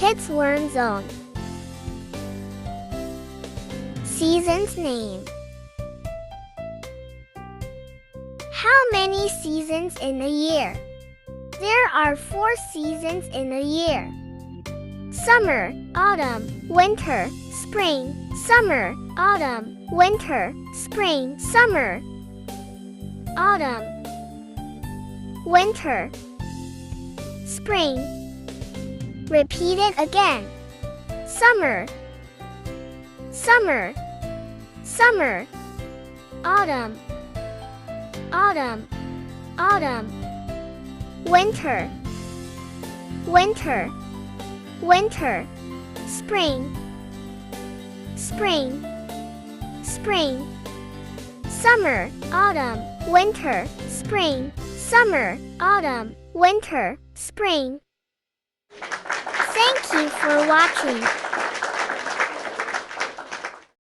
Kids Learn Zone. Seasons name. How many seasons in a year? There are 4 seasons in a year. Summer, autumn, winter, spring, summer, autumn, winter, spring, summer, autumn, winter, spring. Repeat it again. Summer, summer, summer, autumn, autumn, autumn, winter, winter, winter, spring, spring, spring, summer, autumn, winter, spring, summer, autumn, winter, spring. Thank you for watching.